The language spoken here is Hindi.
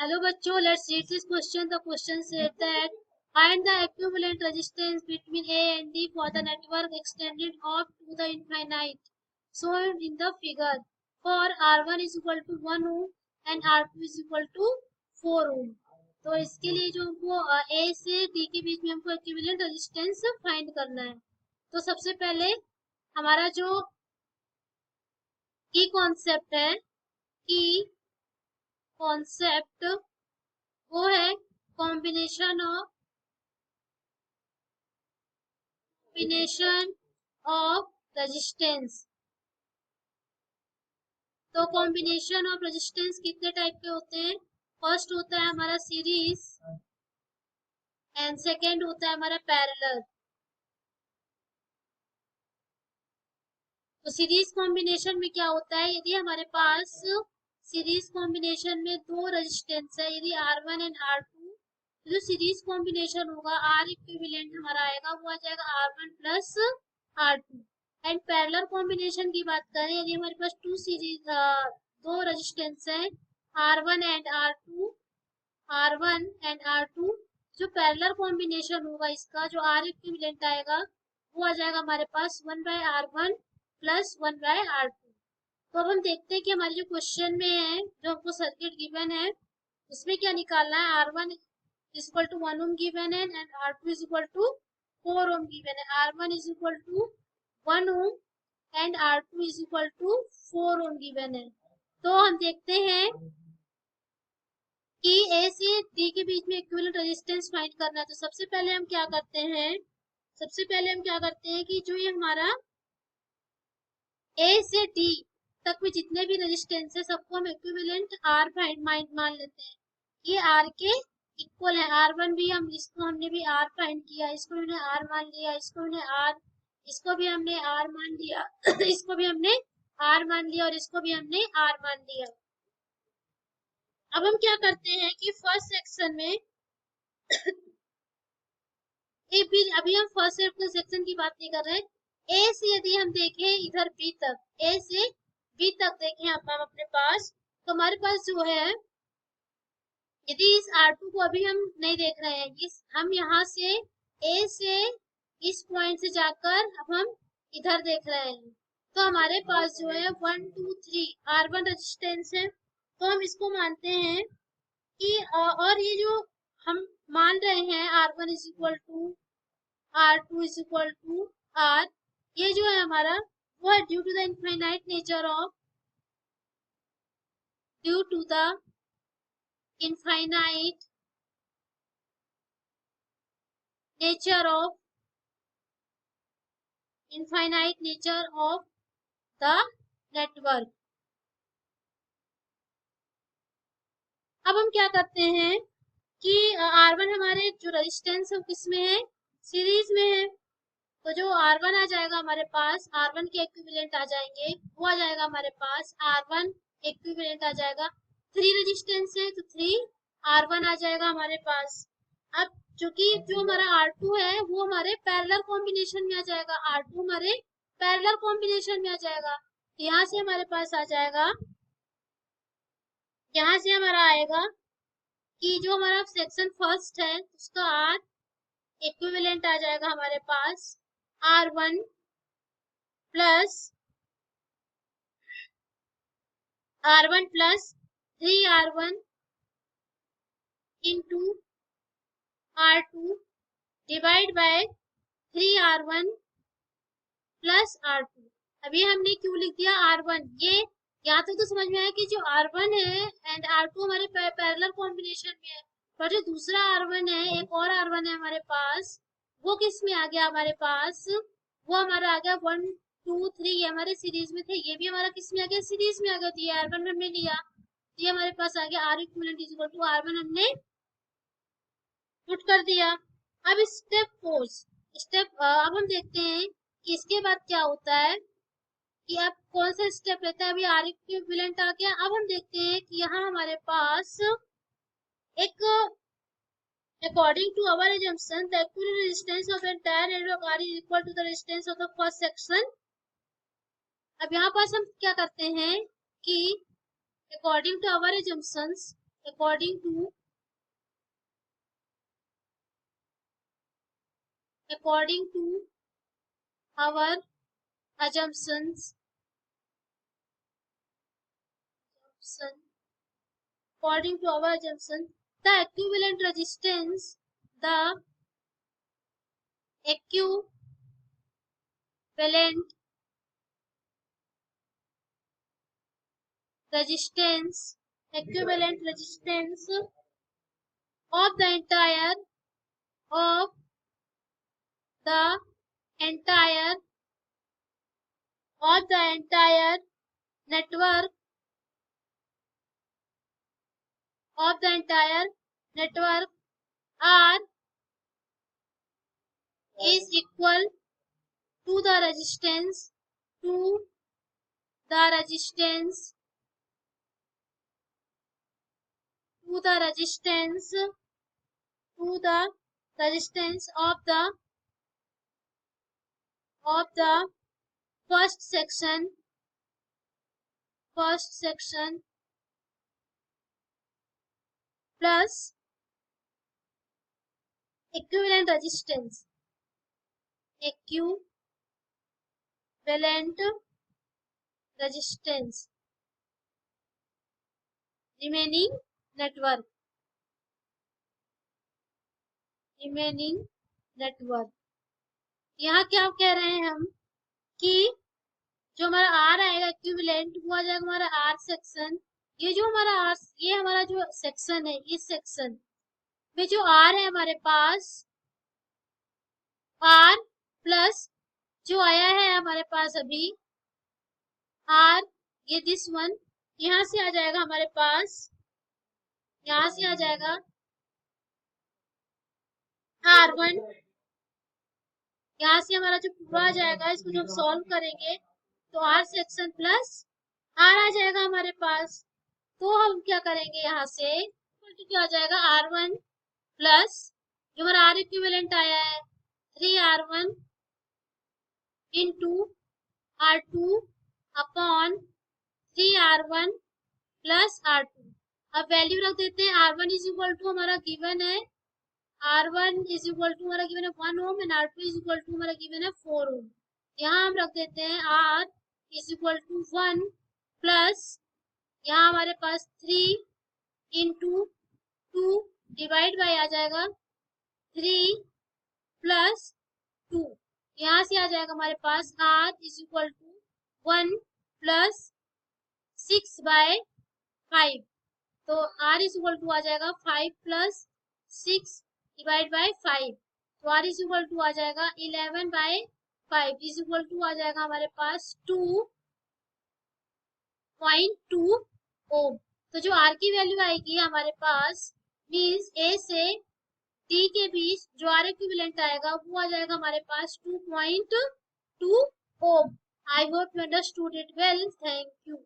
Hello bachcho, let's read this question. The question said that find the equivalent resistance between A and D for the network extended up to the infinite. Shown in the figure. For R1 is equal to 1 ohm and R2 is equal to 4 ohm. तो इसके लिए जो हमको A से D के बीच में हमको equivalent resistance फाइंड करना है. तो सबसे पहले हमारा जो की कॉन्सेप्ट है की कॉन्सेप्ट वो है कॉम्बिनेशन ऑफ रेजिस्टेंस. तो कॉम्बिनेशन ऑफ रेजिस्टेंस कितने टाइप के होते हैं? फर्स्ट होता है हमारा सीरीज एंड सेकंड होता है हमारा पैरेलल. तो सीरीज कॉम्बिनेशन में क्या होता है, यदि हमारे पास सीरीज कॉम्बिनेशन में दो रेजिस्टेंस है, यदि R1 एंड R2, जो सीरीज कॉम्बिनेशन होगा R इक्विवेलेंट हमारा आएगा, वो आ जाएगा R1 plus R2. And parallel combination की बात करें, यदि हमारे पास दो रेजिस्टेंस है R1 एंड R2, जो पैरेलल कॉम्बिनेशन होगा इसका, जो R इक्विवेलेंट आएगा, वो आ जाएगा हमारे पास 1/R1 प्लस 1/R2. तो अब हम देखते हैं कि हमारे जो क्वेश्चन में है, जो हमको सर्किट गिवन है, उसमें क्या निकालना है. R1 is equal to 1 ohm given है and R2 is equal to 4 ohm given है. R1 is equal to 1 ohm and R2 is equal to 4 ohm given है. तो हम देखते हैं कि A से D के बीच में इक्विवेलेंट रेजिस्टेंस फाइंड करना है. तो सबसे पहले हम क्या करते हैं कि जो ये हमारा A से D तक में जितने भी रेजिस्टेंस है, सबको हम इक्विवेलेंट R फाइंड मान लेते हैं. ये R के इक्वल है. R1 भी हमने भी R फाइंड किया, इसको हमने R मान लिया, इसको भी हमने R मान लिया इसको भी हमने R मान लिया और इसको भी हमने R मान लिया. अब हम क्या करते हैं कि फर्स्ट सेक्शन में अभी हम फर्स्ट सेक्शन की बात नहीं कर रहे हैं. ए से यदि हम देखें इधर बी तक, ए से बी तक देखें हम अपने पास, तो हमारे पास जो है, यदि इस R2 को अभी हम नहीं देख रहे हैं, हम यहाँ से ए से इस पॉइंट से जाकर अब हम इधर देख रहे हैं, तो हमारे पास जो है 1 2 3 R1 रेजिस्टेंस है. तो हम इसको मानते हैं कि और ये जो हम मान रहे हैं R1 is equal to R2 is equal to R, ये जो है हमारा वो है due to the infinite nature of infinite nature of the network. अब हम क्या करते हैं कि R1 हमारे जो रेजिस्टेंस है किस में है, सीरीज में है. तो जो R1 आ जाएगा हमारे पास, R1 के इक्विवेलेंट आ जाएंगे, वो आ जाएगा हमारे पास R1 इक्विवेलेंट आ जाएगा. 3 रेजिस्टेंस है तो 3 R1 आ जाएगा हमारे पास. अब चूंकि जो हमारा R2 है वो हमारे पैरेलल कॉम्बिनेशन में आ जाएगा, R2 हमारे पैरेलल कॉम्बिनेशन में आ जाएगा. यहाँ से हमारे पास आ जाएगा, यहाँ से हमारा आएगा कि जो हमारा सेक्शन फर्स्ट है उसका R इक्विवेलेंट आ जाएगा हमारे पास R1 plus 3R1 into R2 divide by 3R1 plus R2. अभी हमने क्यों लिख दिया R1, ये यहाँ तक तो समझ में आया कि जो R1 है एंड R2 हमारे पैरेलल कॉम्बिनेशन में है, पर जो दूसरा R1 है, एक और R1 है हमारे पास, वो किस में आ गया हमारे पास, वो हमारा आ गया 1 2 3, ये हमारे सीरीज में थे, ये भी हमारा किस में आ गया, सीरीज में आ गया. तो ये R1 हमने लिया, ये हमारे पास आ गया R equivalent is equal to R1 हमने पुट कर दिया. अब अब हम देखते हैं कि इसके बाद क्या होता है, कि अब कौन सा स्टेप रहता है. अभी R इक्विवेलेंट आ गया. अब हम देखते हैं कि यहाँ हमारे पास एक according to our assumption the equivalent resistance of the entire network R is equal to the resistance of the first section. अब यहाँ पास हम क्या करते हैं कि according to our assumptions according to our assumptions, according to our assumption, the equivalent resistance equivalent resistance of the entire network R is equal to the resistance of the first section plus equivalent resistance remaining network यहाँ क्या कह रहे हैं हम कि जो हमारा आर आएगा इक्विवेलेंट वो आ जाएगा हमारा आर सेक्शन। ये जो हमारा आर, ये हमारा जो सेक्शन है, इस सेक्शन में जो आर है हमारे पास आर प्लस जो आया है हमारे पास अभी आर, ये दिस वन यहाँ से आ जाएगा हमारे पास, यहाँ से आ जाएगा R1, यहाँ से हमारा जो पूरा आ जाएगा, इसको जब सॉल्व करेंगे तो आर सेक्शन प्लस आर आ जाएगा हमारे पास। तो हम क्या करेंगे, यहाँ से क्या आ जाएगा R1 प्लस जो हमारा आर इक्विवेलेंट आया है 3R1 into R2 upon 3R1 plus R2। अब वैल्यू रख देते हैं। R1 इज इक्वल टू हमारा गिवन है, R1 इज इक्वल टू हमारा गिवन है 1 ohm and R2 is equal to हमारा गिवन है 4 ओम। यहाँ हम रख देते हैं R is equal to 1 plus यहाँ हमारे पास 3 इंटू 2 डिवाइड बाय आ जाएगा 3 प्लस 2। यहाँ से आ जाएगा हमारे पास R is equal to 1 plus 6 by 5। तो R इज इक्वल टू आ जाएगा 5 प्लस 6 डिवाइड बाय 5। तो R इज इक्वल टू आ जाएगा 11 बाय 5 इज इक्वल टू आ जाएगा हमारे पास 2.2 ओम। तो जो R की वैल्यू आएगी हमारे पास मीन्स A से D के बीच जो R इक्विवेलेंट आएगा वो आ जाएगा हमारे पास 2.2 ohm. I hope you understood it well. Thank you.